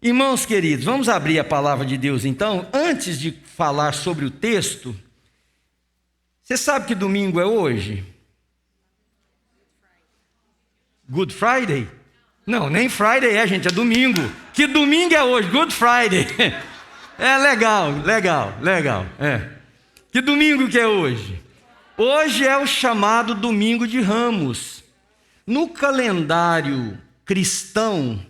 Irmãos queridos, vamos abrir a palavra de Deus então. Antes de falar sobre o texto, você sabe que domingo é hoje? Good Friday? Não, nem Friday gente, é domingo. Que domingo é hoje? Good Friday. É legal. Que domingo que é hoje? Hoje é o chamado Domingo de Ramos. No calendário cristão,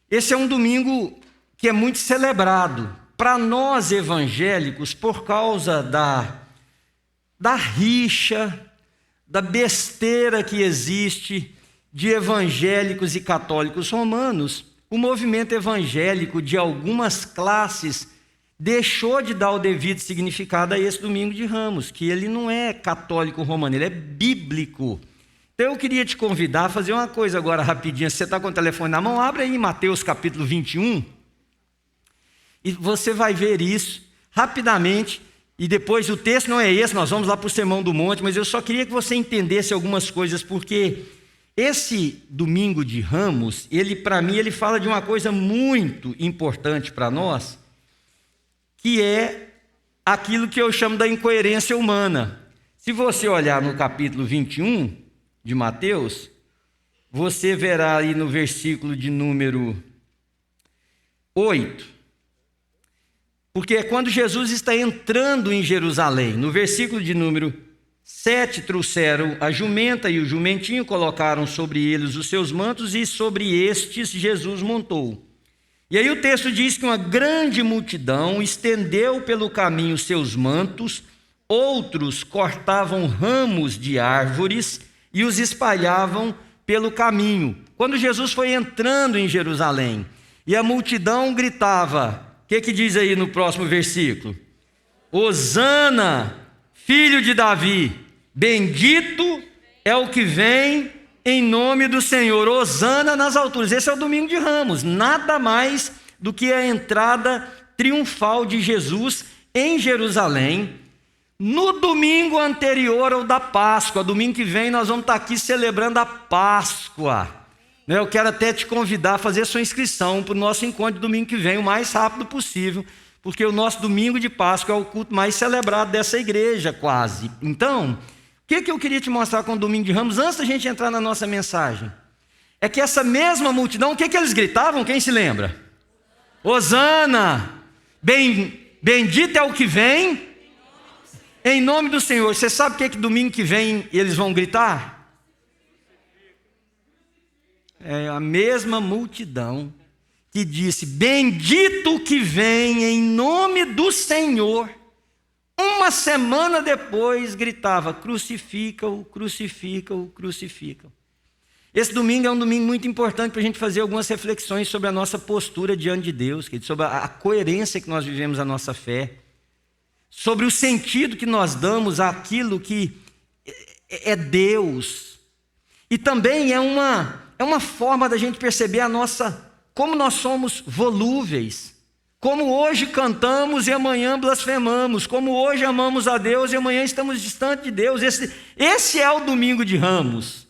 esse é um domingo que é muito celebrado. Para nós evangélicos, por causa da rixa, da besteira que existe de evangélicos e católicos romanos, o movimento evangélico de algumas classes deixou de dar o devido significado a esse Domingo de Ramos, que ele não é católico romano, ele é bíblico. Então eu queria te convidar a fazer uma coisa agora rapidinho. Se você está com o telefone na mão, abre aí em Mateus capítulo 21 e você vai ver isso rapidamente. E depois o texto não é esse, nós vamos lá para o Sermão do Monte, mas eu só queria que você entendesse algumas coisas, porque esse Domingo de Ramos, para mim, ele fala de uma coisa muito importante para nós, que é aquilo que eu chamo da incoerência humana. Se você olhar no capítulo 21 de Mateus, você verá aí no versículo de número 8, porque é quando Jesus está entrando em Jerusalém. No versículo de número 7, trouxeram a jumenta e o jumentinho, colocaram sobre eles os seus mantos e sobre estes Jesus montou. E aí o texto diz que uma grande multidão estendeu pelo caminho seus mantos, outros cortavam ramos de árvores e os espalhavam pelo caminho. Quando Jesus foi entrando em Jerusalém, e a multidão gritava, o que diz aí no próximo versículo? Hosana, filho de Davi, bendito é o que vem em nome do Senhor, hosana nas alturas. Esse é o Domingo de Ramos, nada mais do que a entrada triunfal de Jesus em Jerusalém, no domingo anterior ao da Páscoa. Domingo que vem nós vamos estar aqui celebrando a Páscoa. Eu quero até te convidar a fazer sua inscrição para o nosso encontro de domingo que vem, o mais rápido possível, porque o nosso domingo de Páscoa é o culto mais celebrado dessa igreja, quase. Então, o que eu queria te mostrar com o Domingo de Ramos, antes da gente entrar na nossa mensagem? É que essa mesma multidão, o que eles gritavam? Quem se lembra? Hosana, bendito é o que vem em nome do Senhor. Você sabe o que domingo que vem eles vão gritar? É a mesma multidão que disse, bendito que vem em nome do Senhor. Uma semana depois gritava, crucifica-o, crucifica-o, crucifica-o. Esse domingo é um domingo muito importante para a gente fazer algumas reflexões sobre a nossa postura diante de Deus, sobre a coerência que nós vivemos a nossa fé, sobre o sentido que nós damos àquilo que é Deus. E também é uma forma da gente perceber como nós somos volúveis, como hoje cantamos e amanhã blasfemamos, como hoje amamos a Deus e amanhã estamos distantes de Deus. Esse é o Domingo de Ramos.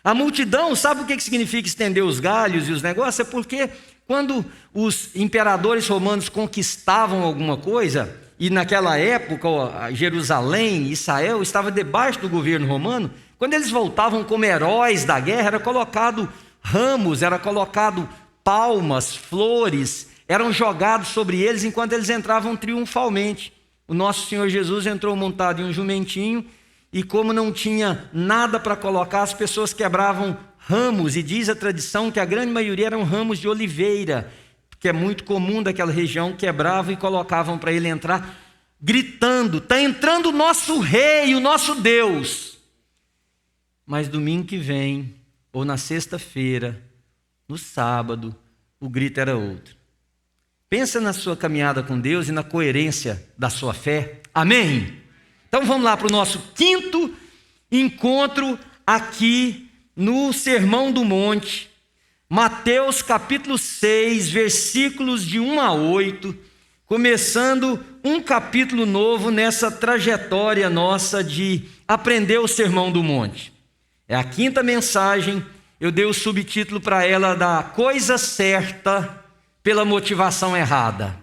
A multidão, sabe o que significa estender os galhos e os negócios? É porque quando os imperadores romanos conquistavam alguma coisa, e naquela época Jerusalém, Israel, estava debaixo do governo romano, quando eles voltavam como heróis da guerra, era colocado ramos, era colocado palmas, flores, eram jogados sobre eles enquanto eles entravam triunfalmente. O nosso Senhor Jesus entrou montado em um jumentinho, e como não tinha nada para colocar, as pessoas quebravam ramos, e diz a tradição que a grande maioria eram ramos de oliveira, que é muito comum daquela região, quebravam e colocavam para ele entrar, gritando, está entrando o nosso rei, o nosso Deus. Mas domingo que vem, ou na sexta-feira, no sábado, o grito era outro. Pensa na sua caminhada com Deus e na coerência da sua fé. Amém? Então vamos lá para o nosso quinto encontro aqui no Sermão do Monte. Mateus capítulo 6, versículos de 1 a 8, começando um capítulo novo nessa trajetória nossa de aprender o Sermão do Monte. É a quinta mensagem, eu dei o subtítulo para ela da coisa certa pela motivação errada.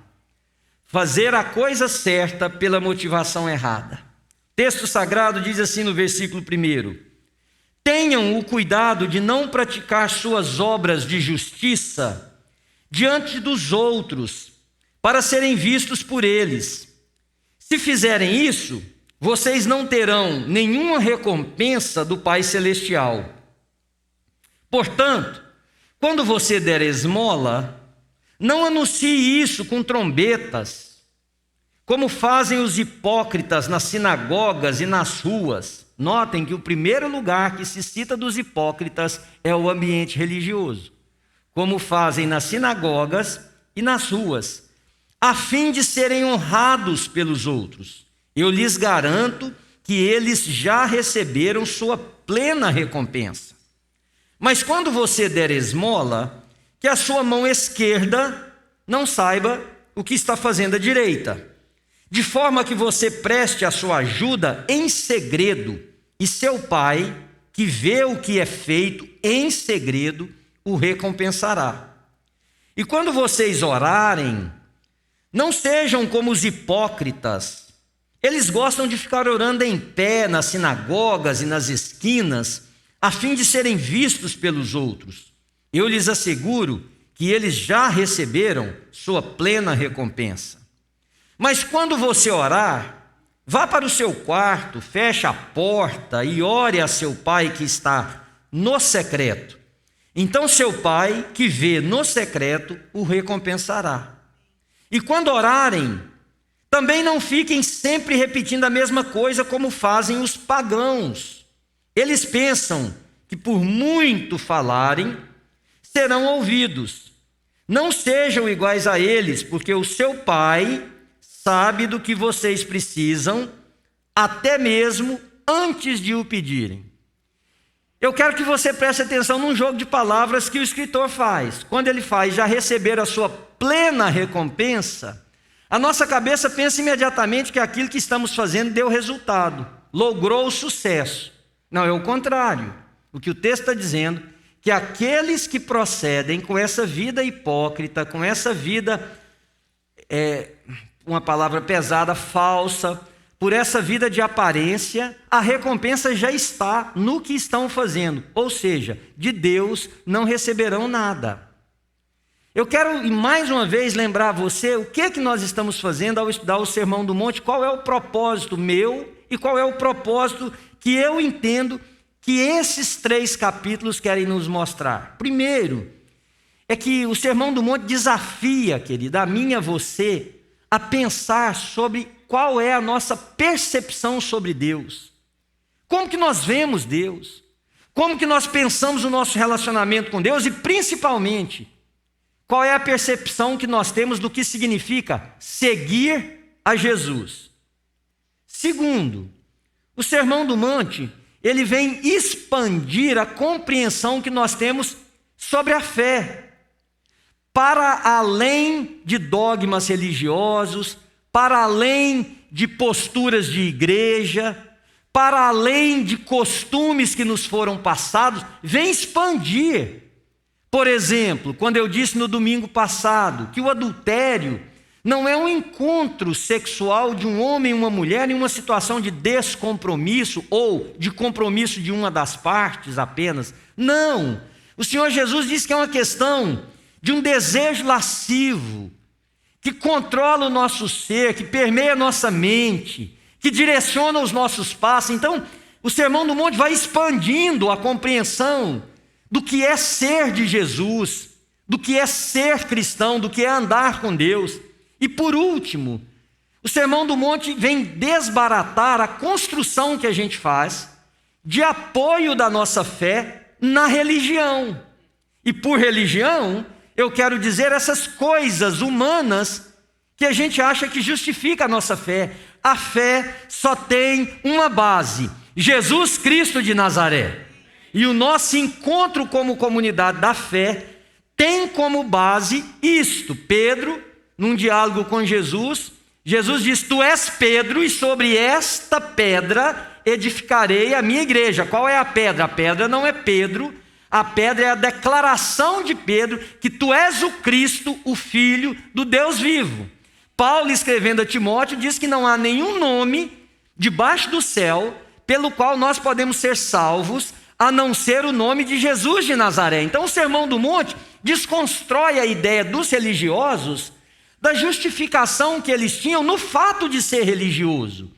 Fazer a coisa certa pela motivação errada. O texto sagrado diz assim no versículo 1: tenham o cuidado de não praticar suas obras de justiça diante dos outros, para serem vistos por eles. Se fizerem isso, vocês não terão nenhuma recompensa do Pai Celestial. Portanto, quando você der esmola, não anuncie isso com trombetas, como fazem os hipócritas nas sinagogas e nas ruas. Notem que o primeiro lugar que se cita dos hipócritas é o ambiente religioso. Como fazem nas sinagogas e nas ruas, a fim de serem honrados pelos outros. Eu lhes garanto que eles já receberam sua plena recompensa. Mas quando você der esmola, que a sua mão esquerda não saiba o que está fazendo a direita, de forma que você preste a sua ajuda em segredo, e seu Pai, que vê o que é feito em segredo, o recompensará. E quando vocês orarem, não sejam como os hipócritas. Eles gostam de ficar orando em pé nas sinagogas e nas esquinas, a fim de serem vistos pelos outros. Eu lhes asseguro que eles já receberam sua plena recompensa. Mas quando você orar, vá para o seu quarto, feche a porta e ore a seu Pai que está no secreto. Então seu Pai, que vê no secreto, o recompensará. E quando orarem, também não fiquem sempre repetindo a mesma coisa como fazem os pagãos. Eles pensam que por muito falarem, serão ouvidos. Não sejam iguais a eles, porque o seu Pai sabe do que vocês precisam, até mesmo antes de o pedirem. Eu quero que você preste atenção num jogo de palavras que o escritor faz. Quando ele faz já receber a sua plena recompensa, a nossa cabeça pensa imediatamente que aquilo que estamos fazendo deu resultado, logrou o sucesso. Não, é o contrário. O que o texto está dizendo, que aqueles que procedem com essa vida hipócrita, com essa vida, uma palavra pesada, falsa, por essa vida de aparência, a recompensa já está no que estão fazendo. Ou seja, de Deus não receberão nada. Eu quero mais uma vez lembrar você o que nós estamos fazendo ao estudar o Sermão do Monte, qual é o propósito meu e qual é o propósito que eu entendo que esses 3 capítulos querem nos mostrar. Primeiro, é que o Sermão do Monte desafia, querida, a mim e a você, a pensar sobre qual é a nossa percepção sobre Deus. Como que nós vemos Deus? Como que nós pensamos o nosso relacionamento com Deus? E principalmente, qual é a percepção que nós temos do que significa seguir a Jesus? Segundo, o Sermão do Monte, ele vem expandir a compreensão que nós temos sobre a fé, para além de dogmas religiosos, para além de posturas de igreja, para além de costumes que nos foram passados, vem expandir. Por exemplo, quando eu disse no domingo passado que o adultério não é um encontro sexual de um homem e uma mulher em uma situação de descompromisso ou de compromisso de uma das partes apenas. Não! O Senhor Jesus disse que é uma questão de um desejo lascivo, que controla o nosso ser, que permeia a nossa mente, que direciona os nossos passos. Então, o Sermão do Monte vai expandindo a compreensão do que é ser de Jesus, do que é ser cristão, do que é andar com Deus. E por último, o Sermão do Monte vem desbaratar a construção que a gente faz de apoio da nossa fé na religião. E por religião, eu quero dizer essas coisas humanas que a gente acha que justifica a nossa fé. A fé só tem uma base: Jesus Cristo de Nazaré. E o nosso encontro como comunidade da fé tem como base isto. Pedro, num diálogo com Jesus, Jesus diz: tu és Pedro, e sobre esta pedra edificarei a minha igreja. Qual é a pedra? A pedra não é Pedro, A pedra é a declaração de Pedro que tu és o Cristo, o Filho do Deus vivo. Paulo, escrevendo a Timóteo, diz que não há nenhum nome debaixo do céu pelo qual nós podemos ser salvos, a não ser o nome de Jesus de Nazaré. Então o Sermão do Monte desconstrói a ideia dos religiosos da justificação que eles tinham no fato de ser religioso.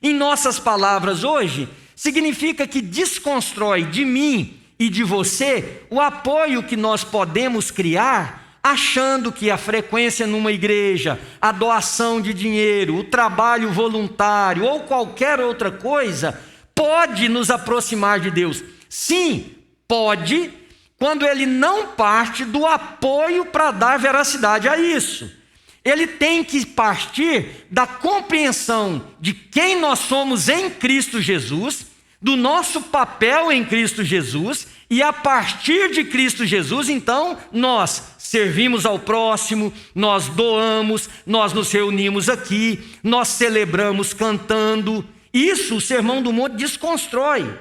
Em nossas palavras hoje, significa que desconstrói de mim e de você o apoio que nós podemos criar, achando que a frequência numa igreja, a doação de dinheiro, o trabalho voluntário ou qualquer outra coisa pode nos aproximar de Deus. Sim, pode, quando ele não parte do apoio para dar veracidade a isso. Ele tem que partir da compreensão de quem nós somos em Cristo Jesus, do nosso papel em Cristo Jesus, e a partir de Cristo Jesus, então, nós servimos ao próximo, nós doamos, nós nos reunimos aqui, nós celebramos cantando. Isso o Sermão do Monte desconstrói.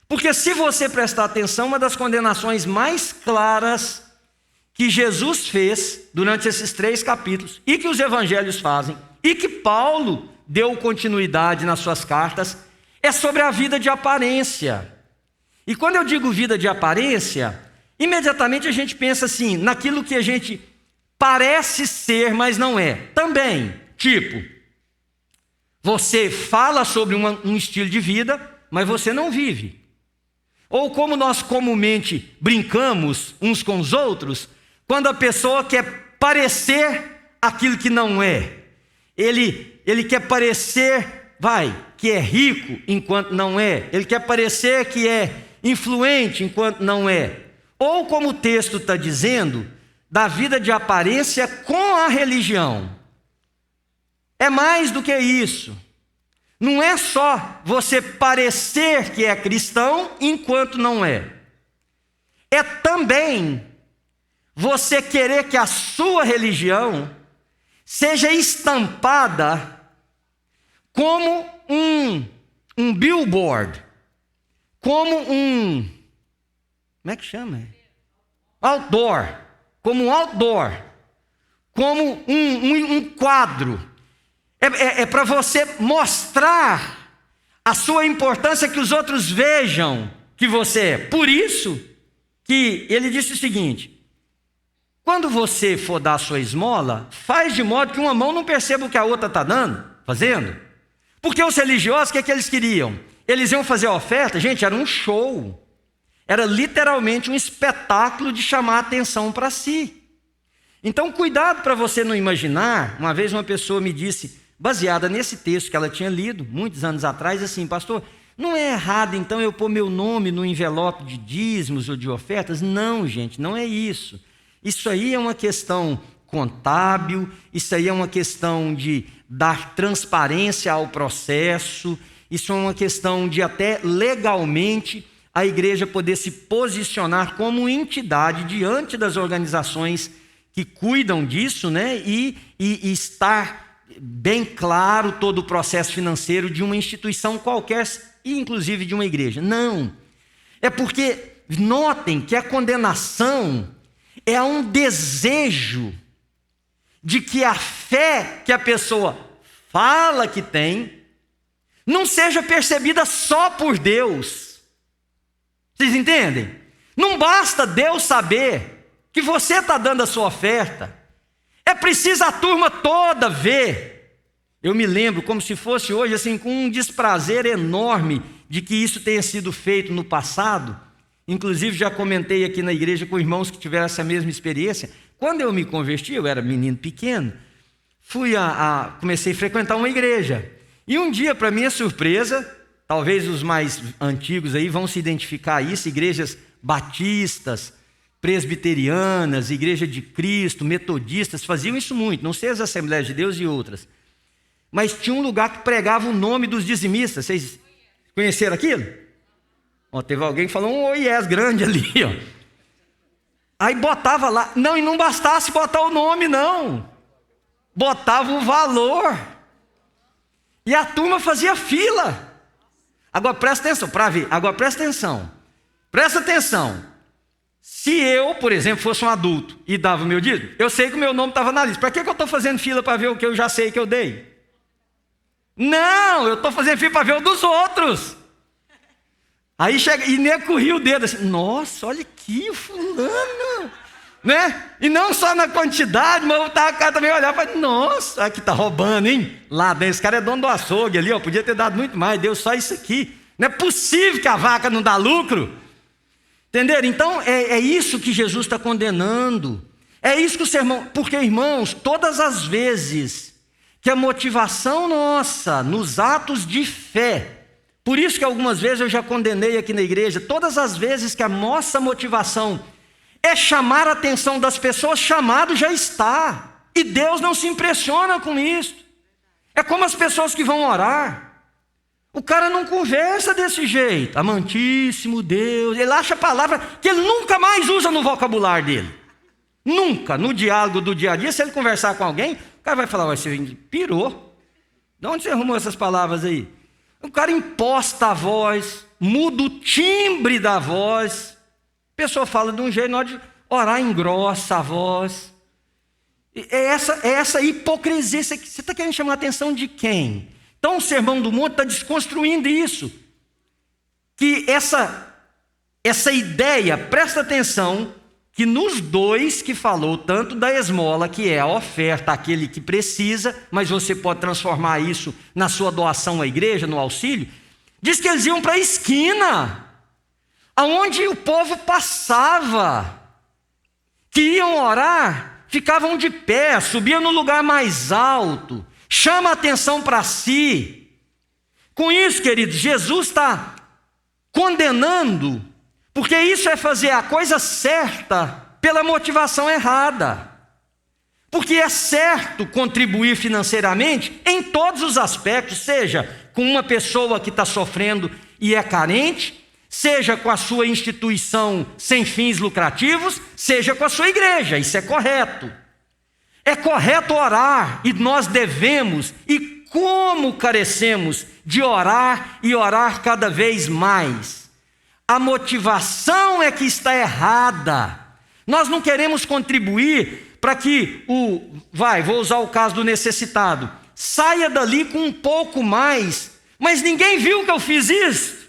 Porque se você prestar atenção, uma das condenações mais claras que Jesus fez durante esses 3 capítulos, e que os evangelhos fazem, e que Paulo deu continuidade nas suas cartas, é sobre a vida de aparência. E quando eu digo vida de aparência, imediatamente a gente pensa assim, naquilo que a gente parece ser, mas não é. Também, tipo, você fala sobre um estilo de vida, mas você não vive. Ou como nós comumente brincamos uns com os outros, quando a pessoa quer parecer aquilo que não é. Ele quer parecer, que é rico enquanto não é. Ele quer parecer que é influente enquanto não é. Ou como o texto está dizendo, da vida de aparência com a religião. É mais do que isso. Não é só você parecer que é cristão enquanto não é. É também você querer que a sua religião seja estampada como um billboard, como como é que chama? Outdoor, como um outdoor, como um quadro. É para você mostrar a sua importância, que os outros vejam que você é. Por isso que ele disse o seguinte: quando você for dar a sua esmola, faz de modo que uma mão não perceba o que a outra está fazendo. Porque os religiosos, o que é que eles queriam? Eles iam fazer a oferta, gente, era um show. Era literalmente um espetáculo de chamar a atenção para si. Então, cuidado para você não imaginar. Uma vez uma pessoa me disse, baseada nesse texto que ela tinha lido, muitos anos atrás, assim: pastor, não é errado então eu pôr meu nome no envelope de dízimos ou de ofertas? Não, gente, não é isso. Isso aí é uma questão contábil, isso aí é uma questão de dar transparência ao processo, isso é uma questão de até legalmente a igreja poder se posicionar como entidade diante das organizações que cuidam disso, né? E estar bem claro todo o processo financeiro de uma instituição qualquer, inclusive de uma igreja. Não, é porque notem que a condenação é um desejo de que a fé que a pessoa fala que tem não seja percebida só por Deus. Vocês entendem? Não basta Deus saber que você está dando a sua oferta. É preciso a turma toda ver. Eu me lembro como se fosse hoje, assim, com um desprazer enorme de que isso tenha sido feito no passado. Inclusive já comentei aqui na igreja com irmãos que tiveram essa mesma experiência. Quando eu me converti, eu era menino pequeno, comecei a frequentar uma igreja. E um dia, para minha surpresa, talvez os mais antigos aí vão se identificar a isso, igrejas batistas, presbiterianas, Igreja de Cristo, metodistas, faziam isso muito, não sei as Assembleias de Deus e outras. Mas tinha um lugar que pregava o nome dos dizimistas. Vocês conheceram aquilo? Teve alguém que falou um oiés grande ali, ó. Aí botava lá, não, e não bastasse botar o nome, não. Botava o valor. E a turma fazia fila. Agora presta atenção, para ver, agora presta atenção. Presta atenção. Se eu, por exemplo, fosse um adulto e dava o meu dízimo, eu sei que o meu nome estava na lista. Para que eu estou fazendo fila para ver o que eu já sei que eu dei? Não, eu estou fazendo fila para ver o dos outros. Aí chega, e nego corria o dedo assim, nossa, olha aqui o fulano, né? E não só na quantidade, mas o cara também olhava e falava, nossa, aqui tá roubando, hein? Lá dentro, esse cara é dono do açougue ali, ó, podia ter dado muito mais, deu só isso aqui. Não é possível que a vaca não dá lucro. Entenderam? Então, é isso que Jesus está condenando. É isso que o sermão... Porque, irmãos, todas as vezes que a motivação nossa, nos atos de fé... Por isso que algumas vezes eu já condenei aqui na igreja, todas as vezes que a nossa motivação é chamar a atenção das pessoas, chamado já está. E Deus não se impressiona com isso. É como as pessoas que vão orar. O cara não conversa desse jeito. Amantíssimo Deus. Ele acha palavra que ele nunca mais usa no vocabulário dele. Nunca. No diálogo do dia a dia, se ele conversar com alguém, o cara vai falar, você pirou. De onde você arrumou essas palavras aí? O cara imposta a voz, muda o timbre da voz. A pessoa fala de um jeito, na hora de orar engrossa a voz. É essa hipocrisia. Você está querendo chamar a atenção de quem? Então o Sermão do Monte está desconstruindo isso. Que essa ideia, presta atenção, que nos dois que falou, tanto da esmola, que é a oferta àquele que precisa, mas você pode transformar isso na sua doação à igreja, no auxílio, diz que eles iam para a esquina, aonde o povo passava, que iam orar, ficavam de pé, subiam no lugar mais alto, chama a atenção para si. Com isso, queridos, Jesus está condenando, porque isso é fazer a coisa certa pela motivação errada. Porque é certo contribuir financeiramente em todos os aspectos, seja com uma pessoa que está sofrendo e é carente, seja com a sua instituição sem fins lucrativos, seja com a sua igreja, isso é correto. É correto orar e nós devemos, e como carecemos de orar e orar cada vez mais. A motivação é que está errada. Nós não queremos contribuir para que vou usar o caso do necessitado, saia dali com um pouco mais, mas ninguém viu que eu fiz isso.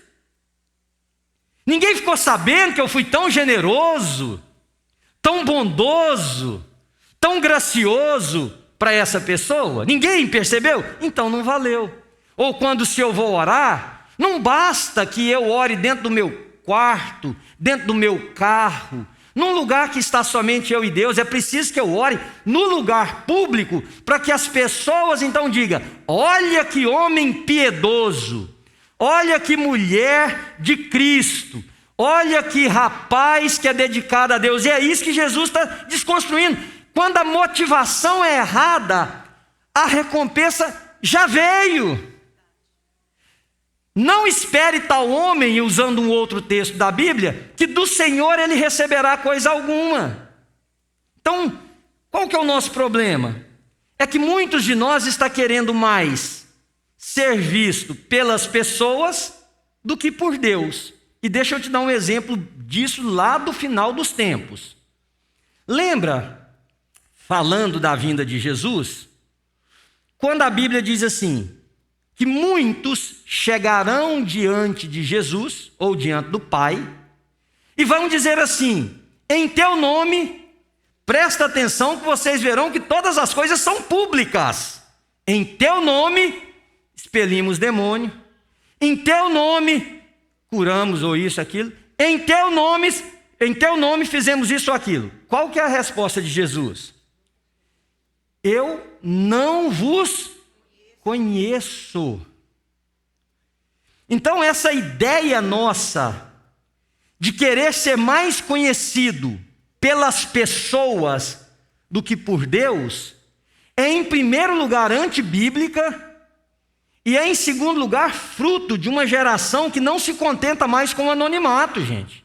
Ninguém ficou sabendo que eu fui tão generoso, tão bondoso, tão gracioso para essa pessoa. Ninguém percebeu? Então não valeu. Ou quando se eu vou orar, não basta que eu ore dentro do meu quarto, dentro do meu carro, num lugar que está somente eu e Deus. É preciso que eu ore no lugar público, para que as pessoas então digam, olha que homem piedoso, olha que mulher de Cristo, olha que rapaz que é dedicado a Deus. E é isso que Jesus está desconstruindo. Quando a motivação é errada, a recompensa já veio. Não espere tal homem, usando um outro texto da Bíblia, que do Senhor ele receberá coisa alguma. Então, qual que é o nosso problema? É que muitos de nós estão querendo mais ser visto pelas pessoas do que por Deus. E deixa eu te dar um exemplo disso lá do final dos tempos. Lembra, falando da vinda de Jesus, quando a Bíblia diz assim, que muitos chegarão diante de Jesus, ou diante do Pai, e vão dizer assim, em teu nome, presta atenção que vocês verão que todas as coisas são públicas. Em teu nome, expelimos demônio, em teu nome, curamos ou isso, aquilo, em teu nome fizemos isso ou aquilo. Qual que é a resposta de Jesus? Eu não vos conheço. Então essa ideia nossa de querer ser mais conhecido pelas pessoas do que por Deus é em primeiro lugar antibíblica e é em segundo lugar fruto de uma geração que não se contenta mais com o anonimato, gente.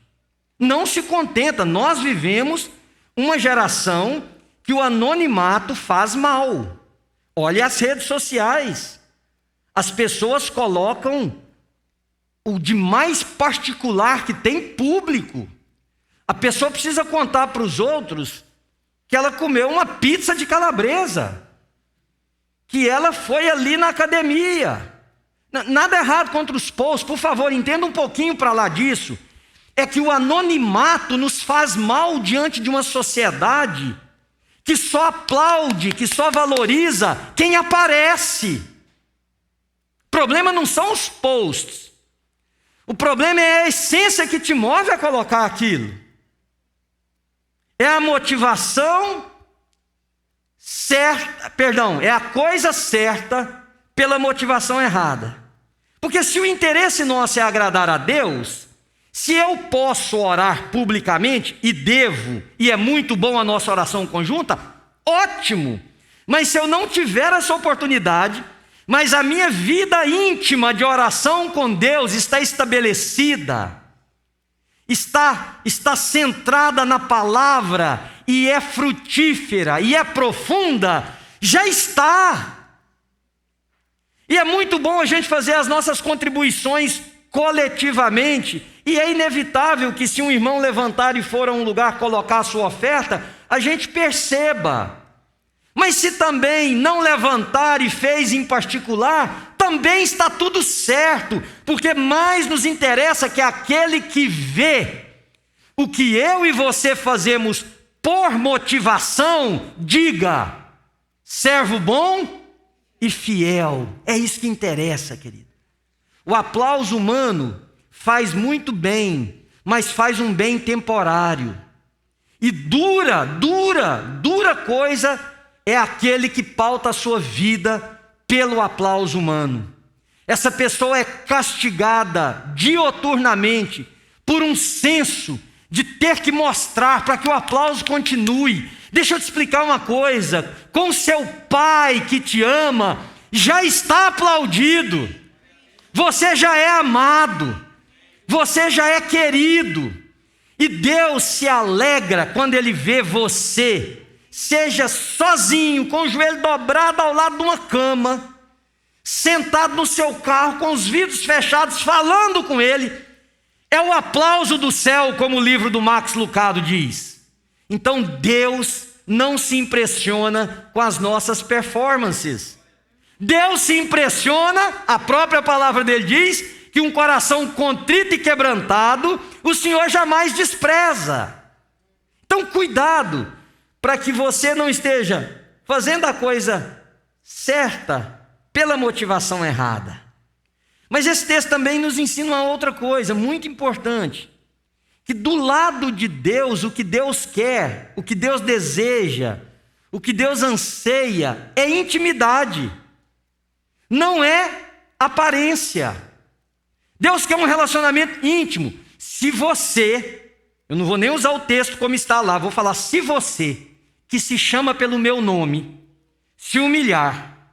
Não se contenta. Nós vivemos uma geração que o anonimato faz mal. Olha as redes sociais. As pessoas colocam o de mais particular que tem público. A pessoa precisa contar para os outros que ela comeu uma pizza de calabresa, que ela foi ali na academia. Nada errado contra os posts, por favor, entenda um pouquinho para lá disso. É que o anonimato nos faz mal diante de uma sociedade que só aplaude, que só valoriza quem aparece. O problema não são os posts. O problema é a essência que te move a colocar aquilo. É a motivação certa, é a coisa certa pela motivação errada. Porque se o interesse nosso é agradar a Deus, se eu posso orar publicamente, e devo, e é muito bom a nossa oração conjunta, ótimo. Mas se eu não tiver essa oportunidade, mas a minha vida íntima de oração com Deus está estabelecida, está centrada na palavra, e é frutífera, e é profunda, já está. E é muito bom a gente fazer as nossas contribuições coletivamente, e é inevitável que se um irmão levantar e for a um lugar colocar a sua oferta, a gente perceba. Mas se também não levantar e fez em particular, também está tudo certo, porque mais nos interessa que aquele que vê o que eu e você fazemos por motivação, diga: servo bom e fiel. É isso que interessa, querido. O aplauso humano faz muito bem, mas faz um bem temporário. E dura coisa é aquele que pauta a sua vida pelo aplauso humano. Essa pessoa é castigada dioturnamente por um senso de ter que mostrar para que o aplauso continue. Deixa eu te explicar uma coisa: com seu pai que te ama, já está aplaudido. Você já é amado, você já é querido, e Deus se alegra quando Ele vê você, seja sozinho, com o joelho dobrado ao lado de uma cama, sentado no seu carro, com os vidros fechados, falando com Ele. É o aplauso do céu, como o livro do Max Lucado diz. Então Deus não se impressiona com as nossas performances. Deus se impressiona, a própria palavra dele diz, que um coração contrito e quebrantado, o Senhor jamais despreza. Então cuidado, para que você não esteja fazendo a coisa certa pela motivação errada. Mas esse texto também nos ensina uma outra coisa muito importante, que do lado de Deus, o que Deus quer, o que Deus deseja, o que Deus anseia, é intimidade. Não é aparência. Deus quer um relacionamento íntimo. Se você, eu não vou nem usar o texto como está lá, vou falar: se você, que se chama pelo meu nome, se humilhar,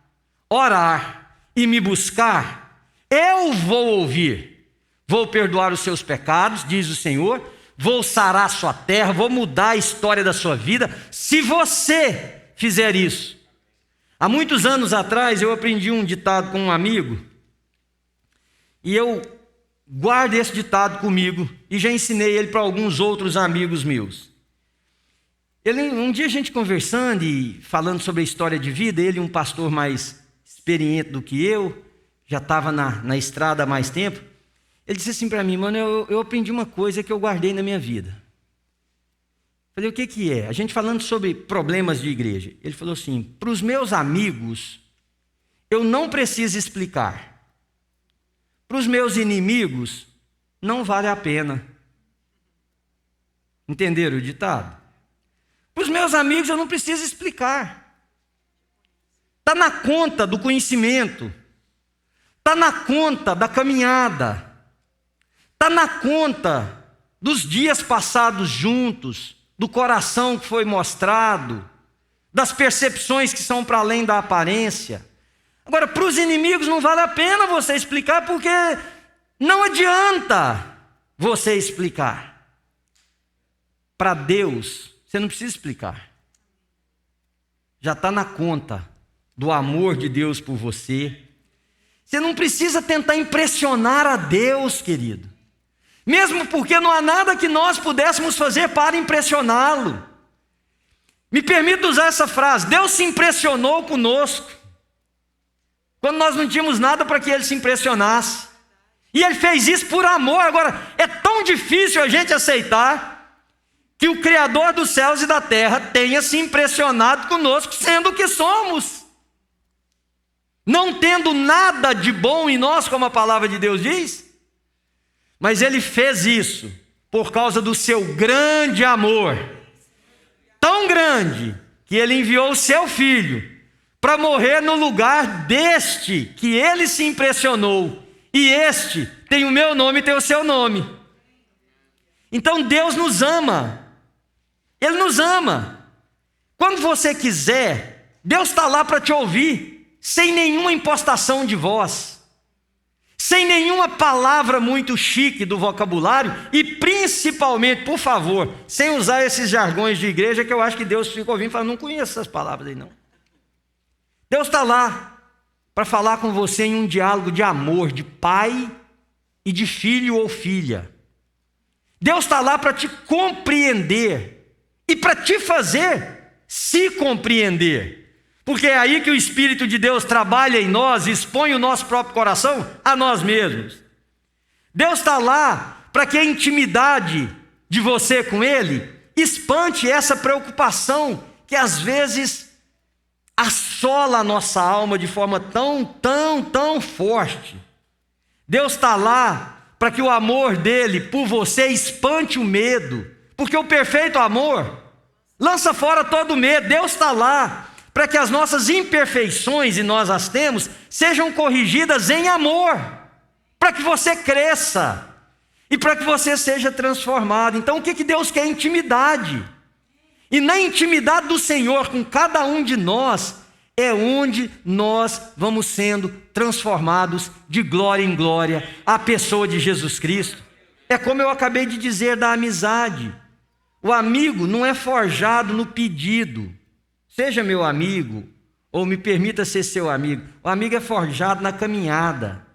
orar e me buscar, eu vou ouvir, vou perdoar os seus pecados, diz o Senhor, vou sarar a sua terra, vou mudar a história da sua vida, se você fizer isso. Há muitos anos atrás eu aprendi um ditado com um amigo, e eu guardo esse ditado comigo, e já ensinei ele para alguns outros amigos meus. Um dia a gente conversando e falando sobre a história de vida, ele, um pastor mais experiente do que eu, já estava na estrada há mais tempo, ele disse assim para mim: mano, eu aprendi uma coisa que eu guardei na minha vida. Falei: o que é? A gente falando sobre problemas de igreja. Ele falou assim: para os meus amigos, eu não preciso explicar. Para os meus inimigos, não vale a pena. Entenderam o ditado? Para os meus amigos, eu não preciso explicar. Está na conta do conhecimento. Está na conta da caminhada. Está na conta dos dias passados juntos, do coração que foi mostrado, das percepções que são para além da aparência. Agora, para os inimigos não vale a pena você explicar, porque não adianta você explicar. Para Deus, você não precisa explicar. Já está na conta do amor de Deus por você. Você não precisa tentar impressionar a Deus, querido. Mesmo porque não há nada que nós pudéssemos fazer para impressioná-lo. Me permita usar essa frase: Deus se impressionou conosco quando nós não tínhamos nada para que Ele se impressionasse. E Ele fez isso por amor. Agora, é tão difícil a gente aceitar que o Criador dos céus e da terra tenha se impressionado conosco, sendo o que somos. Não tendo nada de bom em nós, como a palavra de Deus diz. Mas Ele fez isso por causa do seu grande amor. Tão grande que Ele enviou o seu Filho para morrer no lugar deste que Ele se impressionou. E este tem o meu nome e tem o seu nome. Então Deus nos ama. Ele nos ama. Quando você quiser, Deus está lá para te ouvir, sem nenhuma impostação de voz, sem nenhuma palavra muito chique do vocabulário e principalmente, por favor, sem usar esses jargões de igreja que eu acho que Deus fica ouvindo e fala: não conheço essas palavras aí não. Deus está lá para falar com você em um diálogo de amor, de pai e de filho ou filha. Deus está lá para te compreender e para te fazer se compreender. Porque é aí que o Espírito de Deus trabalha em nós, expõe o nosso próprio coração a nós mesmos. Deus está lá para que a intimidade de você com Ele espante essa preocupação que às vezes assola a nossa alma de forma tão forte. Deus está lá para que o amor dele por você espante o medo, porque o perfeito amor lança fora todo medo. Deus está lá para que as nossas imperfeições, e nós as temos, sejam corrigidas em amor, para que você cresça e para que você seja transformado. Então o que Deus quer? Intimidade. E na intimidade do Senhor com cada um de nós é onde nós vamos sendo transformados de glória em glória à pessoa de Jesus Cristo. É como eu acabei de dizer da amizade. O amigo não é forjado no pedido: seja meu amigo, ou me permita ser seu amigo. O amigo é forjado na caminhada.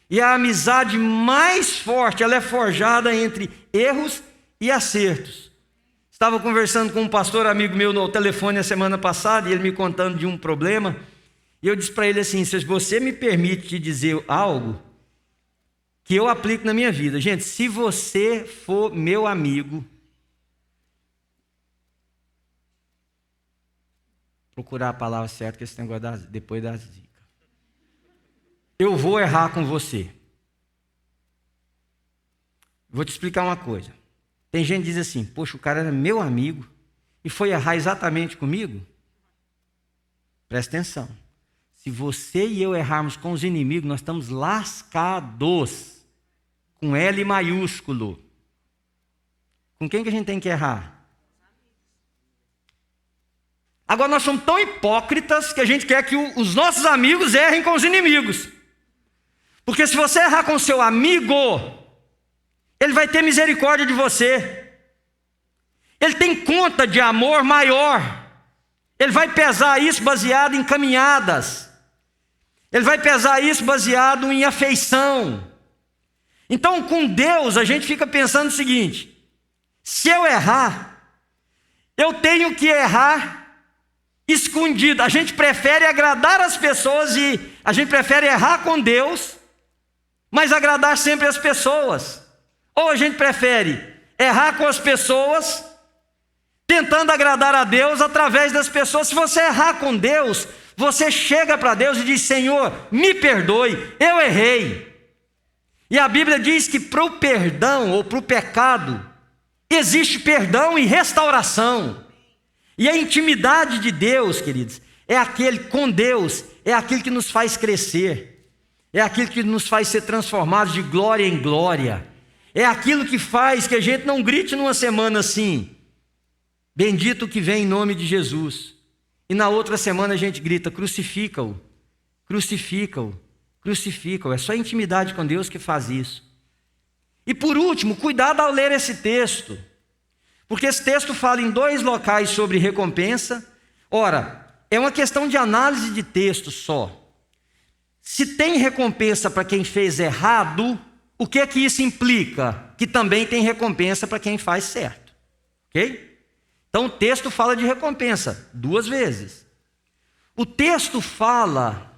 E a amizade mais forte, ela é forjada entre erros e acertos. Estava conversando com um pastor amigo meu no telefone a semana passada, e ele me contando de um problema, e eu disse para ele assim: se você me permite te dizer algo que eu aplico na minha vida. Gente, se você for meu amigo, procurar a palavra certa, que esse negócio depois das dicas. Eu vou errar com você. Vou te explicar uma coisa. Tem gente que diz assim: poxa, o cara era meu amigo e foi errar exatamente comigo. Presta atenção. Se você e eu errarmos com os inimigos, nós estamos lascados. Com L maiúsculo. Com quem que a gente tem que errar? Agora nós somos tão hipócritas que a gente quer que os nossos amigos errem com os inimigos. Porque se você errar com o seu amigo, ele vai ter misericórdia de você. Ele tem conta de amor maior. Ele vai pesar isso baseado em caminhadas. Ele vai pesar isso baseado em afeição. Então, com Deus, a gente fica pensando o seguinte: se eu errar, eu tenho que errar escondido. A gente prefere agradar as pessoas e a gente prefere errar com Deus, mas agradar sempre as pessoas. Ou a gente prefere errar com as pessoas, tentando agradar a Deus através das pessoas. Se você errar com Deus, você chega para Deus e diz: Senhor, me perdoe, eu errei. E a Bíblia diz que para o perdão ou para o pecado existe perdão e restauração. E a intimidade de Deus, queridos, é aquele com Deus, é aquele que nos faz crescer, é aquilo que nos faz ser transformados de glória em glória, é aquilo que faz que a gente não grite numa semana assim: bendito que vem em nome de Jesus, e na outra semana a gente grita: crucifica-o, crucifica-o, crucifica-o. É só a intimidade com Deus que faz isso. E por último, cuidado ao ler esse texto, porque esse texto fala em 2 locais sobre recompensa. Ora, é uma questão de análise de texto só. Se tem recompensa para quem fez errado, o que é que isso implica? Que também tem recompensa para quem faz certo. Ok? Então o texto fala de recompensa 2 vezes. O texto fala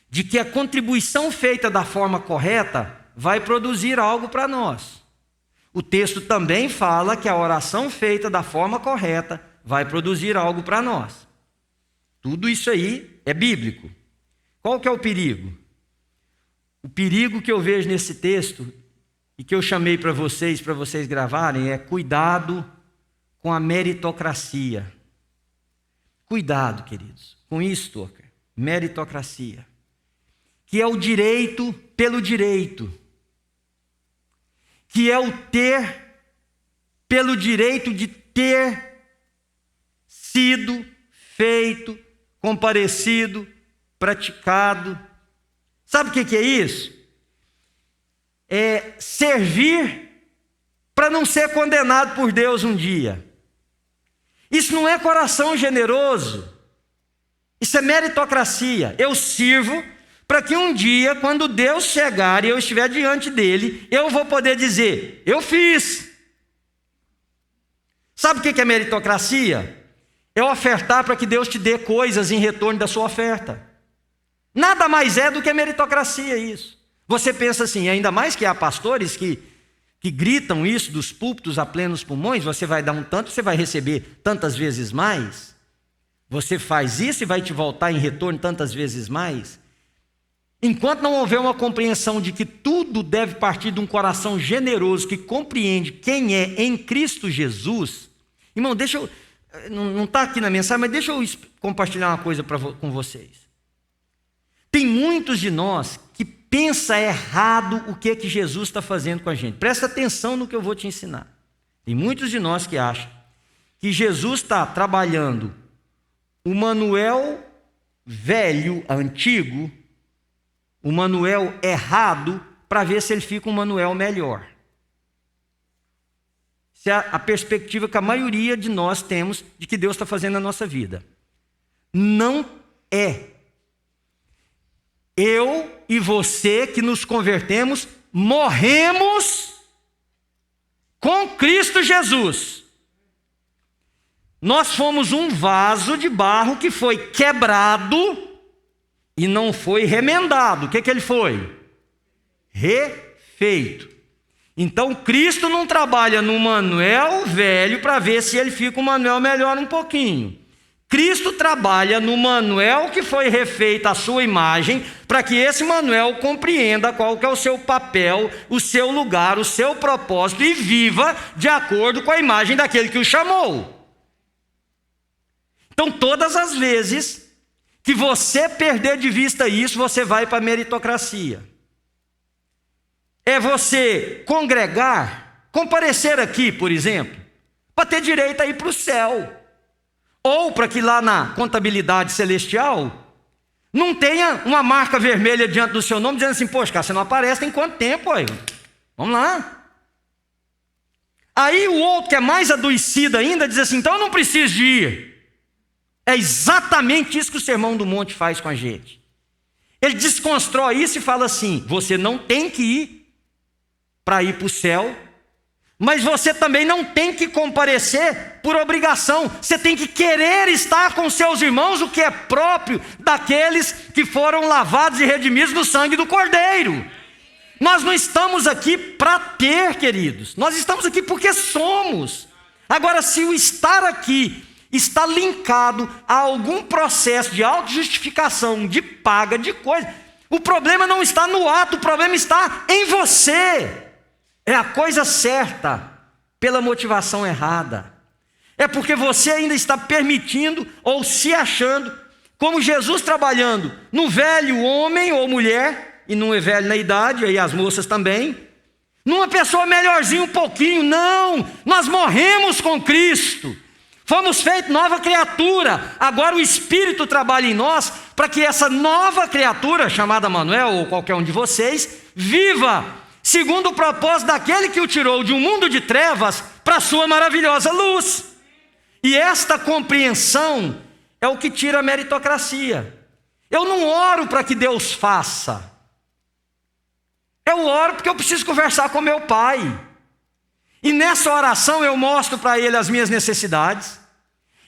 de que a contribuição feita da forma correta vai produzir algo para nós. O texto também fala que a oração feita da forma correta vai produzir algo para nós. Tudo isso aí é bíblico. Qual que é o perigo? O perigo que eu vejo nesse texto e que eu chamei para vocês gravarem, é cuidado com a meritocracia. Cuidado, queridos, com isso, meritocracia. Que é o direito pelo direito. Que é o ter pelo direito de ter sido feito, comparecido, praticado. Sabe o que é isso? É servir para não ser condenado por Deus um dia. Isso não é coração generoso. Isso é meritocracia. Eu sirvo para que um dia, quando Deus chegar e eu estiver diante dele, eu vou poder dizer, eu fiz. Sabe o que é meritocracia? É ofertar para que Deus te dê coisas em retorno da sua oferta. Nada mais é do que meritocracia isso. Você pensa assim, ainda mais que há pastores que gritam isso dos púlpitos a plenos pulmões, você vai dar um tanto, você vai receber tantas vezes mais. Você faz isso e vai te voltar em retorno tantas vezes mais. Enquanto não houver uma compreensão de que tudo deve partir de um coração generoso que compreende quem é em Cristo Jesus. Irmão, deixa eu... Não está aqui na mensagem, mas deixa eu compartilhar uma coisa com vocês. Tem muitos de nós que pensam errado o que é que Jesus está fazendo com a gente. Presta atenção no que eu vou te ensinar. Tem muitos de nós que acham que Jesus está trabalhando o Manuel velho, antigo, o Manuel errado, para ver se ele fica um Manuel melhor. Essa é a perspectiva que a maioria de nós temos de que Deus está fazendo na nossa vida. Não é. Eu e você que nos convertemos, morremos com Cristo Jesus. Nós fomos um vaso de barro que foi quebrado e não foi remendado. O que ele foi? Refeito. Então Cristo não trabalha no Manuel velho para ver se ele fica um Manuel melhor um pouquinho. Cristo trabalha no Manuel que foi refeito à sua imagem, para que esse Manuel compreenda qual que é o seu papel, o seu lugar, o seu propósito e viva de acordo com a imagem daquele que o chamou. Então todas as vezes que você perder de vista isso, você vai para a meritocracia. É você congregar, comparecer aqui, por exemplo, para ter direito a ir para o céu. Ou para que lá na contabilidade celestial não tenha uma marca vermelha diante do seu nome, dizendo assim, poxa, cara, você não aparece tem quanto tempo aí? Vamos lá. Aí o outro que é mais adoecido ainda diz assim, então eu não preciso de ir. É exatamente isso que o Sermão do Monte faz com a gente. Ele desconstrói isso e fala assim, você não tem que ir para ir para o céu, mas você também não tem que comparecer por obrigação. Você tem que querer estar com seus irmãos, o que é próprio daqueles que foram lavados e redimidos no sangue do Cordeiro. Nós não estamos aqui para ter, queridos. Nós estamos aqui porque somos. Agora, se o estar aqui está linkado a algum processo de autojustificação, de paga, de coisa, o problema não está no ato, o problema está em você. É a coisa certa, pela motivação errada. É porque você ainda está permitindo ou se achando, como Jesus trabalhando no velho homem ou mulher, e não é velho na idade, aí as moças também, numa pessoa melhorzinha um pouquinho. Não, nós morremos com Cristo, fomos feitos nova criatura. Agora o Espírito trabalha em nós para que essa nova criatura, chamada Manuel ou qualquer um de vocês, viva segundo o propósito daquele que o tirou de um mundo de trevas para a sua maravilhosa luz. E esta compreensão é o que tira a meritocracia. Eu não oro para que Deus faça. Eu oro porque eu preciso conversar com meu pai. E nessa oração eu mostro para ele as minhas necessidades.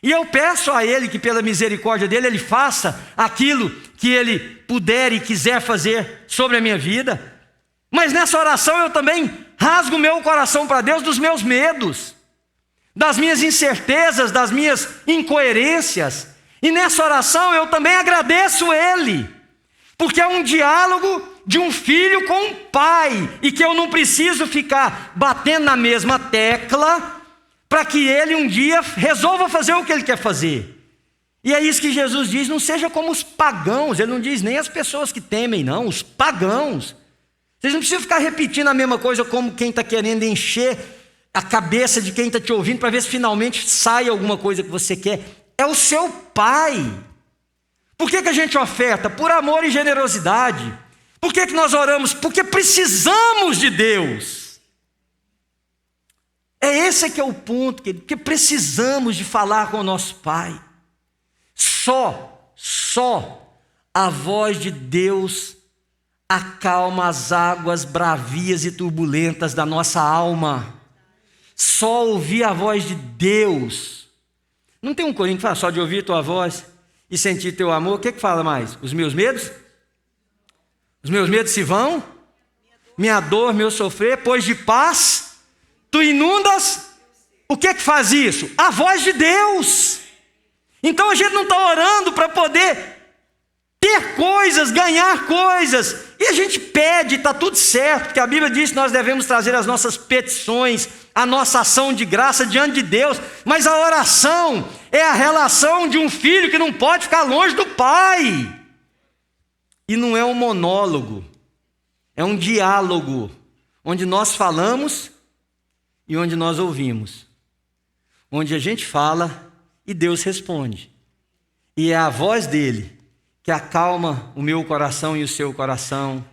E eu peço a ele que pela misericórdia dele, ele faça aquilo que ele puder e quiser fazer sobre a minha vida. Mas nessa oração eu também rasgo meu coração para Deus dos meus medos, das minhas incertezas, das minhas incoerências. E nessa oração eu também agradeço ele, porque é um diálogo de um filho com um pai, e que eu não preciso ficar batendo na mesma tecla para que ele um dia resolva fazer o que ele quer fazer. E é isso que Jesus diz: não seja como os pagãos. Ele não diz nem as pessoas que temem, não, os pagãos. Vocês não precisam ficar repetindo a mesma coisa como quem está querendo encher a cabeça de quem está te ouvindo para ver se finalmente sai alguma coisa que você quer. É o seu pai. Por que a gente oferta? Por amor e generosidade. Por que nós oramos? Porque precisamos de Deus. É esse que é o ponto, querido, porque precisamos de falar com o nosso Pai. Só a voz de Deus acalma as águas bravias e turbulentas da nossa alma. Só ouvir a voz de Deus. Não tem um corinho que fala só de ouvir tua voz e sentir teu amor? O que fala mais? Os meus medos? Os meus medos se vão? Minha dor, meu sofrer, pois de paz tu inundas. O que faz isso? A voz de Deus. Então a gente não está orando para poder ter coisas, ganhar coisas. E a gente pede, está tudo certo, porque a Bíblia diz que nós devemos trazer as nossas petições, a nossa ação de graça diante de Deus. Mas a oração é a relação de um filho que não pode ficar longe do pai. E não é um monólogo, é um diálogo, onde nós falamos e onde nós ouvimos. Onde a gente fala e Deus responde. E é a voz dele que acalma o meu coração e o seu coração.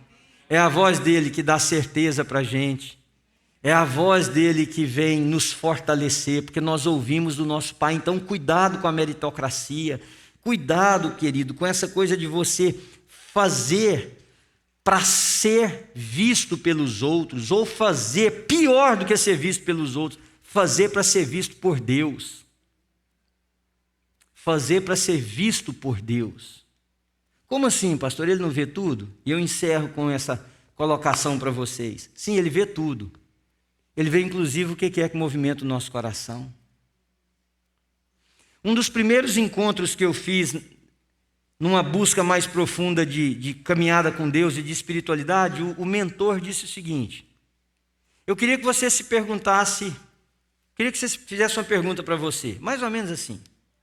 É a voz dele que dá certeza para a gente. É a voz dele que vem nos fortalecer, porque nós ouvimos do nosso Pai. Então cuidado com a meritocracia. Cuidado, querido, com essa coisa de você fazer para ser visto pelos outros, ou fazer, pior do que ser visto pelos outros, fazer para ser visto por Deus. Fazer para ser visto por Deus. Como assim, pastor? Ele não vê tudo? E eu encerro com essa colocação para vocês. Sim, ele vê tudo. Ele vê inclusive o que é que movimenta o nosso coração. Um dos primeiros encontros que eu fiz numa busca mais profunda de caminhada com Deus e de espiritualidade, o mentor disse o seguinte: eu queria que você se perguntasse, queria que você fizesse uma pergunta para você, mais ou menos assim.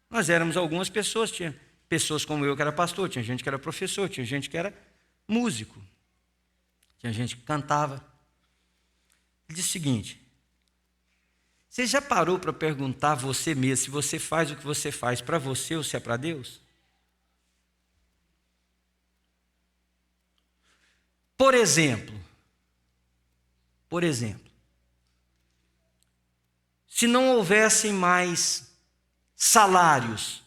Nós éramos algumas pessoas, tinha pessoas como eu que era pastor, tinha gente que era professor, tinha gente que era músico, tinha gente que cantava. Ele disse o seguinte: você já parou para perguntar a você mesmo se você faz o que você faz para você ou se é para Deus? Por exemplo, se não houvessem mais salários,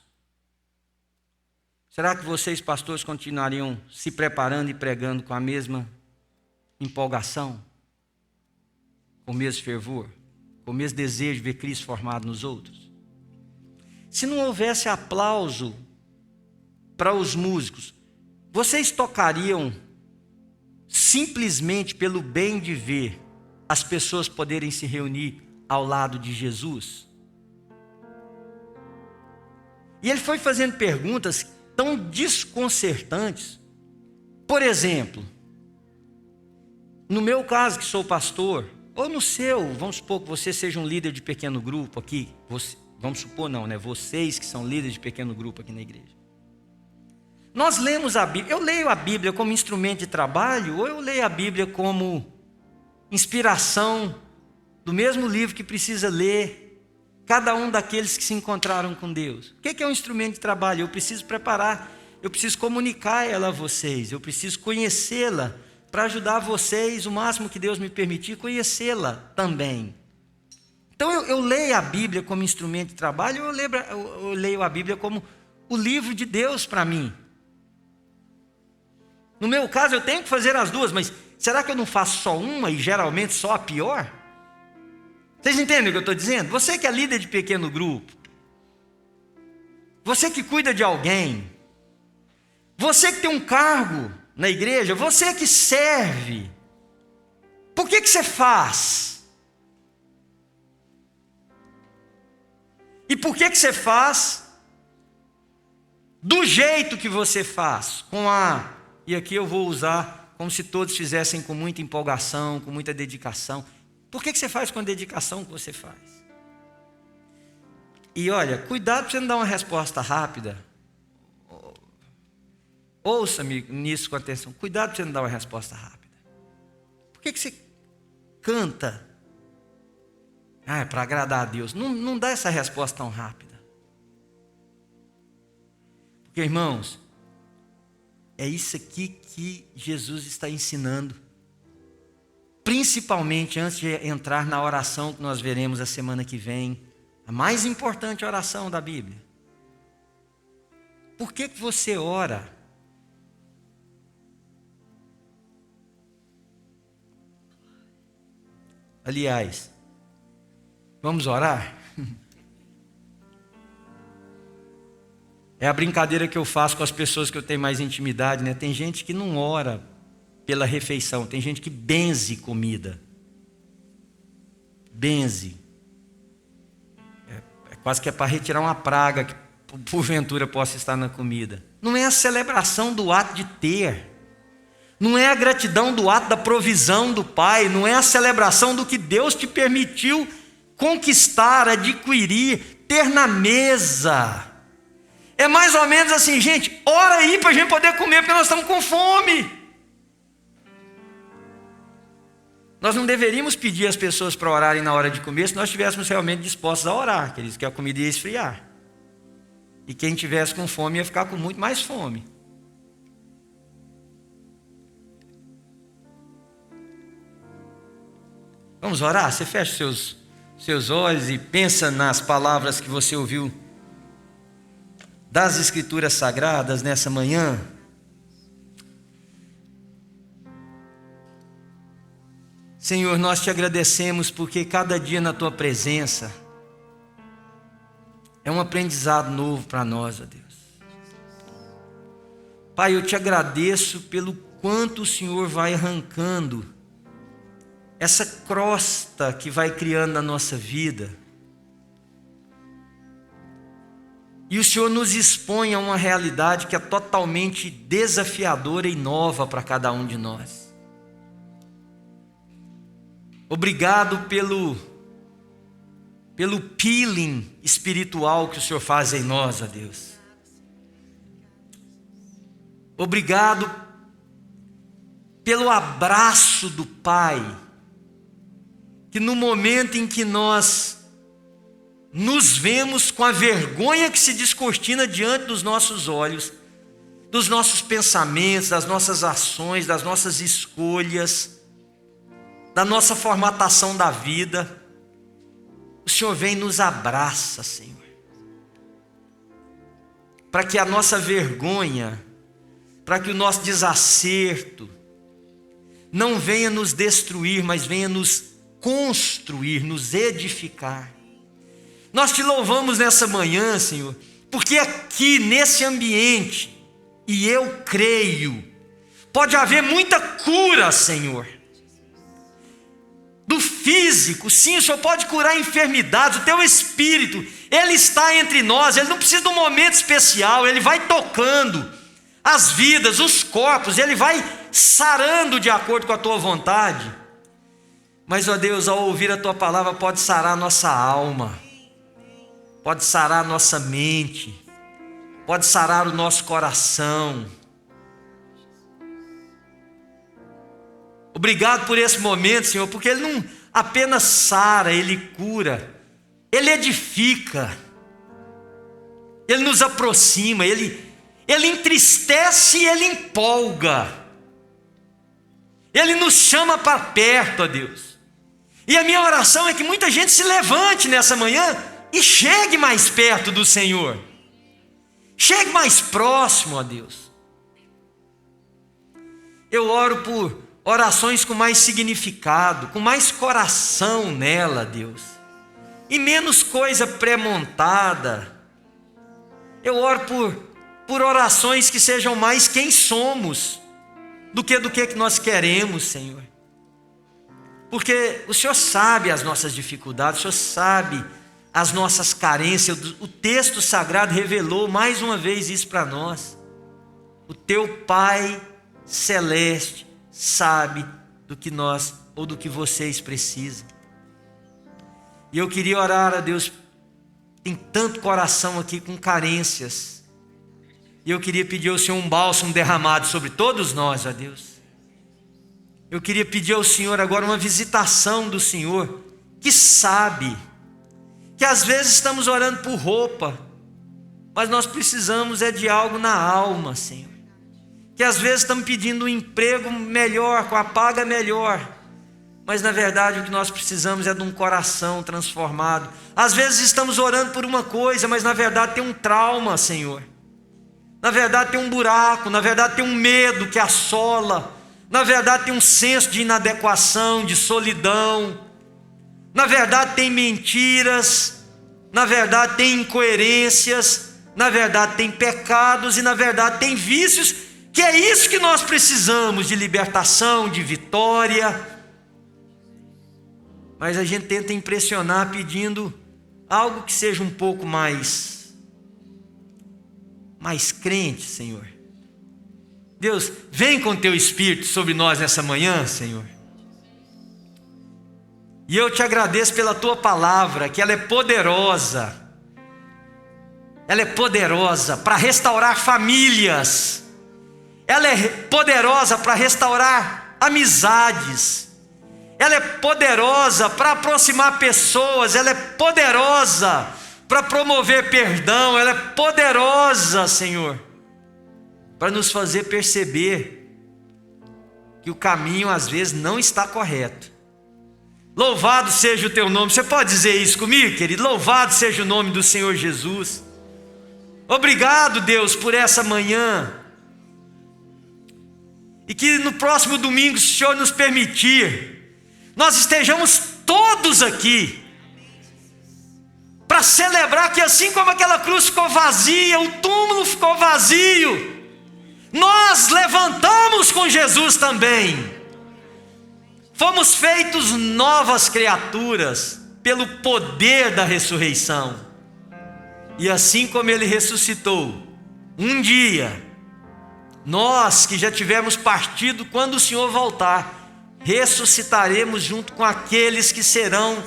será que vocês, pastores, continuariam se preparando e pregando com a mesma empolgação, com o mesmo fervor, com o mesmo desejo de ver Cristo formado nos outros? Se não houvesse aplauso para os músicos, vocês tocariam simplesmente pelo bem de ver as pessoas poderem se reunir ao lado de Jesus? E ele foi fazendo perguntas tão desconcertantes. Por exemplo, no meu caso que sou pastor, ou no seu, vamos supor que você seja um líder de pequeno grupo aqui, vamos supor não, né? Vocês que são líderes de pequeno grupo aqui na igreja. Nós lemos a Bíblia, eu leio a Bíblia como instrumento de trabalho, ou eu leio a Bíblia como inspiração do mesmo livro que precisa ler cada um daqueles que se encontraram com Deus? O que é um instrumento de trabalho? Eu preciso preparar, eu preciso comunicar ela a vocês, eu preciso conhecê-la para ajudar vocês o máximo que Deus me permitir conhecê-la também. Então eu leio a Bíblia como instrumento de trabalho, eu leio a Bíblia como o livro de Deus para mim. No meu caso eu tenho que fazer as duas, mas será que eu não faço só uma e geralmente só a pior? Vocês entendem o que eu estou dizendo? Você que é líder de pequeno grupo, você que cuida de alguém, você que tem um cargo na igreja, você que serve, por que você faz? E por que você faz do jeito que você faz? E aqui eu vou usar como se todos fizessem com muita empolgação, com muita dedicação. Por que você faz com a dedicação que você faz? E olha, cuidado para você não dar uma resposta rápida. Ouça-me nisso com atenção. Cuidado para você não dar uma resposta rápida. Por que você canta? É para agradar a Deus. Não dá essa resposta tão rápida. Porque, irmãos, é isso aqui que Jesus está ensinando. Principalmente antes de entrar na oração que nós veremos a semana que vem. A mais importante oração da Bíblia. Por que você ora? Aliás, vamos orar? É a brincadeira que eu faço com as pessoas que eu tenho mais intimidade, né? Tem gente que não ora pela refeição, tem gente que benze comida. Benze. É quase que é para retirar uma praga que porventura possa estar na comida. Não é a celebração do ato de ter. Não é a gratidão do ato da provisão do Pai, não é a celebração do que Deus te permitiu conquistar, adquirir, ter na mesa. É mais ou menos assim, gente, ora aí para a gente poder comer, porque nós estamos com fome. Nós não deveríamos pedir às pessoas para orarem na hora de comer, se nós estivéssemos realmente dispostos a orar, queridos, que a comida ia esfriar. E quem tivesse com fome ia ficar com muito mais fome. Vamos orar? Você fecha seus olhos e pensa nas palavras que você ouviu das Escrituras Sagradas nessa manhã. Senhor, nós te agradecemos porque cada dia na tua presença é um aprendizado novo para nós, ó Deus. Pai, eu te agradeço pelo quanto o Senhor vai arrancando essa crosta que vai criando na nossa vida. E o Senhor nos expõe a uma realidade que é totalmente desafiadora e nova para cada um de nós. Obrigado pelo peeling espiritual que o Senhor faz em nós, ó Deus. Obrigado pelo abraço do Pai, que no momento em que nós nos vemos com a vergonha que se descortina diante dos nossos olhos, dos nossos pensamentos, das nossas ações, das nossas escolhas, da nossa formatação da vida, o Senhor vem e nos abraça, Senhor, para que a nossa vergonha, para que o nosso desacerto não venha nos destruir, mas venha nos construir, nos edificar. Nós te louvamos nessa manhã, Senhor, porque aqui nesse ambiente, e eu creio, pode haver muita cura, Senhor, do físico. Sim, o Senhor pode curar enfermidades. O teu Espírito, Ele está entre nós. Ele não precisa de um momento especial, Ele vai tocando as vidas, os corpos, Ele vai sarando de acordo com a tua vontade. Mas, ó Deus, ao ouvir a tua palavra, pode sarar a nossa alma, pode sarar a nossa mente, pode sarar o nosso coração. Obrigado por esse momento, Senhor, porque Ele não apenas sara, Ele cura, Ele edifica, Ele nos aproxima, Ele entristece e Ele empolga, Ele nos chama para perto, ó Deus. E a minha oração é que muita gente se levante nessa manhã e chegue mais perto do Senhor. Chegue mais próximo a Deus. Eu oro por orações com mais significado, com mais coração nela, Deus, e menos coisa pré-montada. Eu oro por orações que sejam mais quem somos do que nós queremos, Senhor. Porque o Senhor sabe as nossas dificuldades, o Senhor sabe as nossas carências. O texto sagrado revelou mais uma vez isso para nós. O teu Pai Celeste sabe do que nós ou do que vocês precisam. E eu queria orar a Deus, tem tanto coração aqui com carências, e eu queria pedir ao Senhor um bálsamo derramado sobre todos nós, ó Deus. Eu queria pedir ao Senhor agora uma visitação do Senhor, que sabe que às vezes estamos orando por roupa, mas nós precisamos é de algo na alma, Senhor. Que às vezes estamos pedindo um emprego melhor, com a paga melhor, mas na verdade o que nós precisamos é de um coração transformado. Às vezes estamos orando por uma coisa, mas na verdade tem um trauma, Senhor. Na verdade tem um buraco, na verdade tem um medo que assola, na verdade tem um senso de inadequação, de solidão, na verdade tem mentiras, na verdade tem incoerências, na verdade tem pecados e na verdade tem vícios, que é isso que nós precisamos, de libertação, de vitória. Mas a gente tenta impressionar pedindo algo que seja um pouco mais crente, Senhor. Deus, vem com teu Espírito sobre nós nessa manhã, Senhor. E eu te agradeço pela tua palavra, que ela é poderosa. Ela é poderosa para restaurar famílias. Ela é poderosa para restaurar amizades. Ela é poderosa para aproximar pessoas. Ela é poderosa para promover perdão. Ela é poderosa, Senhor, para nos fazer perceber que o caminho às vezes não está correto. Louvado seja o teu nome. Você pode dizer isso comigo, querido? Louvado seja o nome do Senhor Jesus. Obrigado, Deus, por essa manhã. E que no próximo domingo, se o Senhor nos permitir, nós estejamos todos aqui para celebrar que assim como aquela cruz ficou vazia, o túmulo ficou vazio, nós levantamos com Jesus também. Fomos feitos novas criaturas pelo poder da ressurreição. E assim como Ele ressuscitou, um dia, nós que já tivemos partido, quando o Senhor voltar, ressuscitaremos junto com aqueles que serão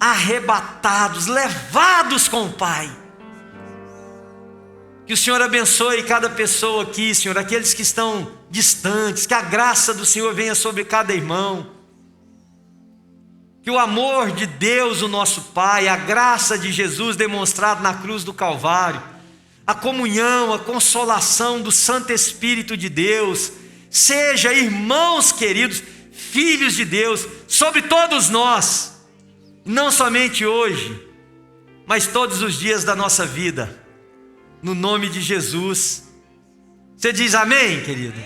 arrebatados, levados com o Pai. Que o Senhor abençoe cada pessoa aqui, Senhor, aqueles que estão distantes, que a graça do Senhor venha sobre cada irmão. Que o amor de Deus, o nosso Pai, a graça de Jesus demonstrado na cruz do Calvário, a comunhão, a consolação do Santo Espírito de Deus, seja, irmãos queridos, filhos de Deus, sobre todos nós, não somente hoje, mas todos os dias da nossa vida, no nome de Jesus. Você diz amém, querido?